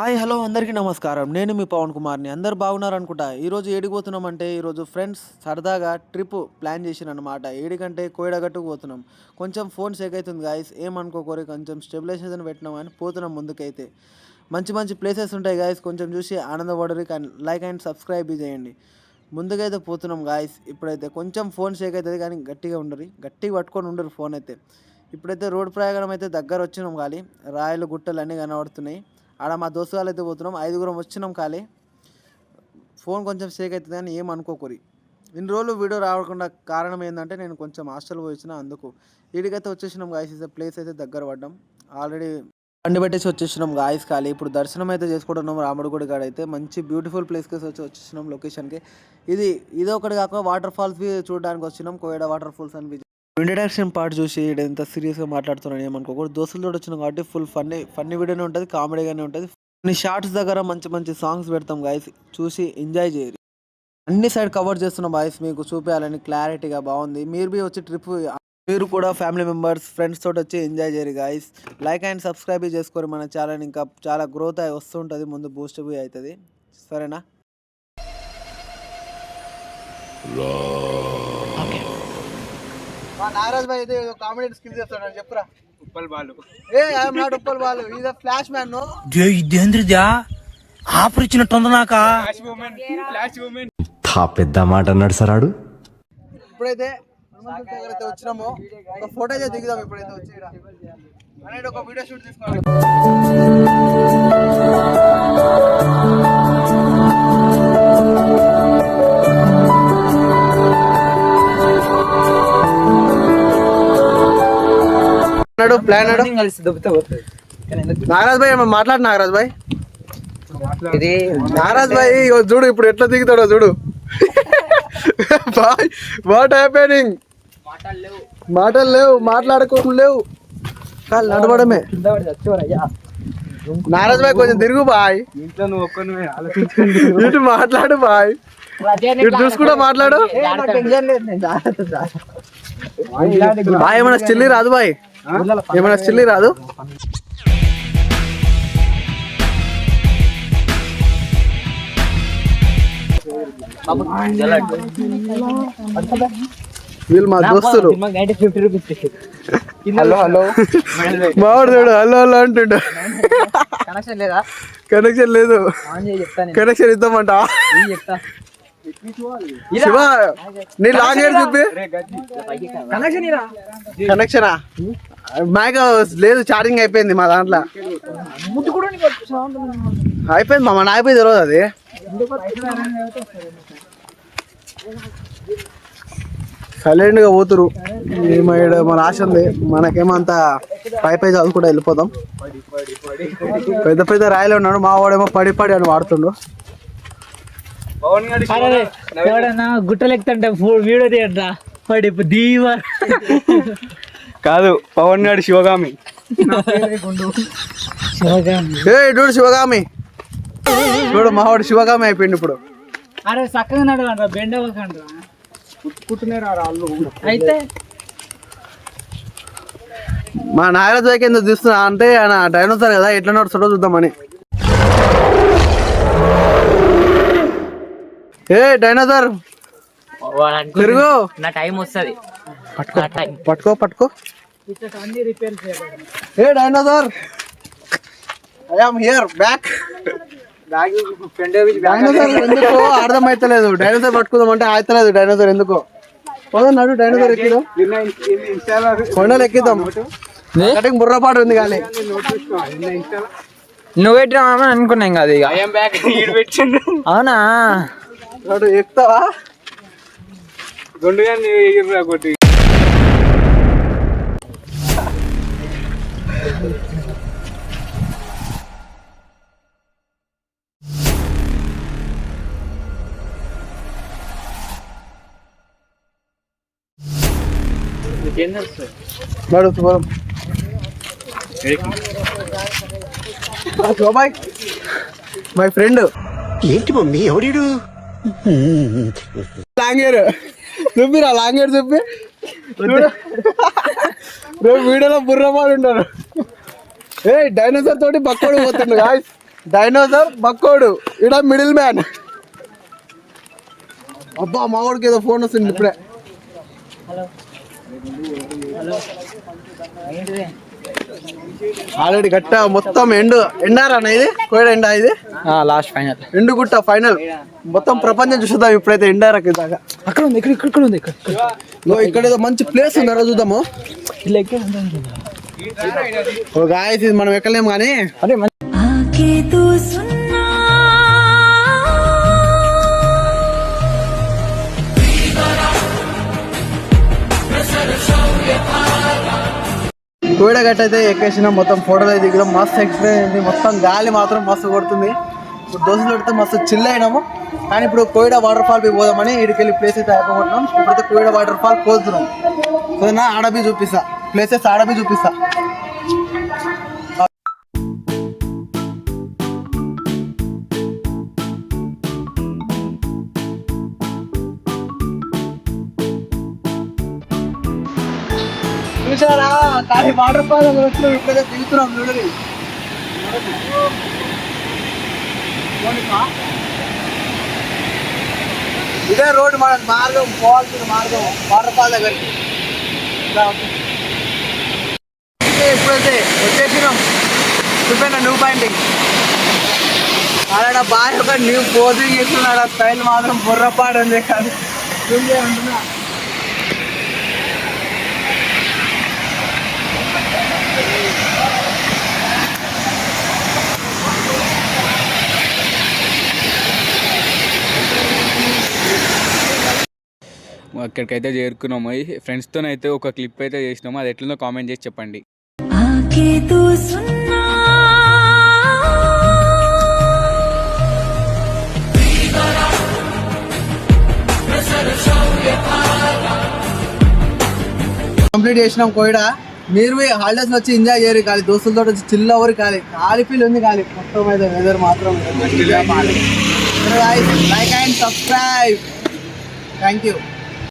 Hi hello అందరికీ నమస్కారం. నేను మీ పవన్ కుమార్‌ని. అందరూ బాగున్నారనుకుంటా. ఈరోజు ఏడికి పోతున్నామంటే ఈరోజు ఫ్రెండ్స్ సరదాగా ట్రిప్ ప్లాన్ చేసిరనమాట. ఏడికంటే కోయడగట్టుకు పోతున్నాం. కొంచెం ఫోన్ షేక్ అయితుంది గాయ్స్. ఏమనుకోకుర్రి, కొంచెం స్టెబిలైజేషన్ పెట్టినాం అని పోతున్నాం ముందుకైతే. మంచి మంచి ప్లేసెస్ ఉంటాయి గాయ్స్. కొంచెం చూసి ఆనందపడుర్రి. లైక్ అండ్ సబ్స్క్రైబ్ చేయండి. ముందుకైతే పోతున్నాం గాయ్స్. ఇప్పుడైతే కొంచెం ఫోన్ షేక్ అయితది కానీ గట్టిగా ఉండుర్రి. గట్టిగా పట్టుకొని ఉండుర్రి ఫోన్ అయితే. ఇప్పుడైతే రోడ్ ప్రయాణం అయితే దగ్గర వచ్చినాం ఖాళీ. రాయలు గుట్టలు అన్నీ కనబడుతున్నాయి. ఆడ మా దోస్తు వాళ్ళు అయితే పోతున్నాం. 5గురం వచ్చినాం ఖాళీ. ఫోన్ కొంచెం షేక్ అవుతుంది కానీ ఏం అనుకోకురి. ఇన్ని రోజులు వీడియో రావకుండా కారణం ఏంటంటే నేను కొంచెం హాస్టల్ పోయించిన అందుకు. ఈడికైతే వచ్చేసినాం గాయస్. ప్లేస్ అయితే దగ్గర పడ్డాం. ఆల్రెడీ బండి పెట్టేసి వచ్చేసినాం గాయస్ ఖాళీ. ఇప్పుడు దర్శనం అయితే చేసుకుంటున్నాం రాముడి గుడి కాడ అయితే. మంచి బ్యూటిఫుల్ ప్లేస్కి వచ్చేసినాం లొకేషన్కి. ఇది ఒకటి కాక వాటర్ ఫాల్స్ చూడడానికి వచ్చినాం. కోయడ వాటర్ ఫాల్స్ అని ఇంట్రడక్షన్ పార్ట్ చూసి ఎంత సీరియస్గా మాట్లాడుతున్నాను ఏమనుకోకూడదు. దోస్తులతో వచ్చినాం కాబట్టి ఫుల్ ఫన్నీ వీడియోనే ఉంటుంది, కామెడీగానే ఉంటుంది. కొన్ని షార్ట్స్ దగ్గర మంచి మంచి సాంగ్స్ పెడతాం గాయస్. చూసి ఎంజాయ్ చేయరు. అన్ని సైడ్ కవర్ చేస్తున్నాం బాయ్స్, మీకు చూపించాలని క్లారిటీగా బాగుంది. మీరు బి వచ్చి ట్రిప్ మీరు కూడా ఫ్యామిలీ మెంబర్స్ ఫ్రెండ్స్ తోటి వచ్చి ఎంజాయ్ చేయరు గాయస్. లైక్ అండ్ సబ్స్క్రైబ్ చేసుకోరు. మన ఛానల్ ఇంకా చాలా గ్రోత్ అయి వస్తుంటుంది, ముందు బూస్ట్ బి అవుతుంది. సరేనా? నాగరాజ్ భాయ్ అయితే కామెడీ స్కిల్ చేస్తాడు చెప్పురా. Uppal Balu. I'm not Uppal Balu. Is a flash man. No ఇదేంద్రిదా ఆఫర్ ఇచ్చినట్టుంది నాక. పెద్ద మాట అన్నాడు సరాడు. ఇప్పుడైతే వచ్చినామో ఒక ఫోటో అయితే దిగుదాం. ఇప్పుడైతే వచ్చి అనేది ఒక వీడియో షూట్ తీసుకోవాలి. ప్లాన్ నాగరాజ్ భాయ్ మాట్లాడు. నాగరాజ్ భాయ్ చూడు ఇప్పుడు ఎట్లా దిగుతాడో చూడు. బాయ్ వాట్ హ్యాపెనింగ్. మాటలు లేవు, మాట్లాడుకోవడం లేవు, కాదు నడవడమే. నాగరాజ్ భాయ్ కొంచెం తిరుగు బాయ్. ఇటు మాట్లాడు బాయ్, ఇటు చూసుకుంటా మాట్లాడు బాయ్. ఏమైనా స్టిల్ రాదు బాయ్, ఏమైనా స్టిల్ రాదు. వీళ్ళు మా దోస్తులు. హలో హలో మావాడు చూడు హలో హలో అంటుండు. కనెక్షన్ లేదు. కనెక్షన్ ఇద్దామంట. శివ నీ లాంగ్ హెయిర్ చూపి. కనెక్షనా మ్యాగ్ లేదు, ఛార్జింగ్ అయిపోయింది మా దాంట్లో. అయిపోయింది మా నాయపోయి తెలియదు అది. సైలెంట్ గా పోతురు. మన ఆశ ఉంది, మనకేమంత పై చదువుకుంటా వెళ్ళిపోతాం. పెద్ద పెద్ద రాయలు ఉన్నాడు, మా వాడేమో పడి పడి అని వాడుతుండు. గుట్టలు ఎక్కుతుంటే వీడియో తీయండి పడి దీవ కాదు పవన్ గారు శివగామి. చూడు శివగామి, చూడు మావాడు శివగామి అయిపోయింది ఇప్పుడు. అరే చక్కగా నడవండి బెండ అయితే మా నాగరాజు వైపు ఎందుకు తీస్తున్నా అంటే ఆయన డైనోసార్ కదా, ఎట్లా నడుస్తుందో చూద్దామని. ఏ డైనోసార్ తిరుగు, నా టైం వస్తుంది. పట్టుకో పట్టుకో. A dinosaur I am here back. Dinosaur ఎందుకో అర్థమైతలేదు. డైనోసార్ పట్టుకుందాం అంటే ఆಯ್తలేదు. డైనోసార్ ఎందుకో పోదన్నాడు. డైనోసార్ ఎక్కిదాం, కొండలు ఎక్కిద్దాం. కటింగ్ బుర్రపాటు ఉంది కానీ నువ్వు పెట్టినామని అనుకున్నాం కదా. ఇక అవునా ఎక్కుతావా? గుండుగా కొట్టి మై ఫ్రెండ్. ఏంటి మమ్మీ ఎవడు లాంగేరు చూపిరా, లాంగేరు చూపి. రేపు వీడియోలో బుర్రపాడు ఉంటారు. ఏ డైనోసార్ తోటి బక్కడు పోతుండు గాయ్స్. డైనోసార్ బక్కోడు ఇడ మిడిల్ మ్యాన్. అబ్బా మావాడికి ఏదో ఫోన్ వస్తుంది ఇప్పుడే. ఆల్రెడీ గట్ట మొత్తం ఎండారా ఇది కోయడ ఎండా ఇది లాస్ట్ ఫైనల్ ఎండు గుట్ట ఫైనల్ మొత్తం ప్రపంచం చూద్దాం ఇప్పుడైతే ఎండారాకి దాకా. అక్కడ ఉంది, ఇక్కడ ఉంది. ఇక్కడ ఏదో మంచి ప్లేస్ ఉంది అక్కడ చూద్దాము. ఓ గాయస్ ఇది మనం ఎక్కలేము కానీ అరే కోయడ గట్ట అయితే ఎక్కేసినాం, మొత్తం ఫోటోలు అయితే దిగుదాం. మస్తు ఎక్స్పీరియన్స్ అయింది, మొత్తం గాలి మాత్రం మస్తు కొడుతుంది. ఇప్పుడు దోశలు పెడితే మస్తు చిల్ అయినాము. కానీ ఇప్పుడు కోయడ వాటర్ ఫాల్ పోదామని ఇడికెళ్ళి ప్లేస్ అయితే అయిపోతున్నాం. ఇప్పుడైతే కోయడ వాటర్ ఫాల్ పోతున్నాం. సరేనా, ఆడబి చూపిస్తా ప్లేసెస్, ఆడబి చూపిస్తా. చూసారా కానీ వాటర్ ఫాల్ ఇప్పుడైతే దిగుతున్నాం. చూడండి ఇదే రోడ్డు మన మార్గం, పోవాల్సిన మార్గం వాటర్ ఫాల్ దగ్గరికి. ఇప్పుడైతే వచ్చేసినాం చూపాను న్యూ పాయింటింగ్. అలా బాగా ఒక న్యూ పోజింగ్ ఇస్తున్నాడు. ఆ స్టైల్ మాత్రం బుర్రపాడు అందే కాదు అంటున్నా. అక్కడికైతే చేరుకున్నాము. ఫ్రెండ్స్తోనైతే ఒక క్లిప్ అయితే చేసినాము. అది ఎట్లుందో కామెంట్ చేసి చెప్పండి. కంప్లీట్ చేసినాం కోయడ. మీరు హాలిడేస్ వచ్చి ఎంజాయ్ చేయరు, కానీ దోస్తులతో వచ్చి చిల్ అవ్వరు. ఖాళీ ఫీల్ ఉంది. మొత్తం అయితే వెదర్ మాత్రం like and subscribe. Thank you.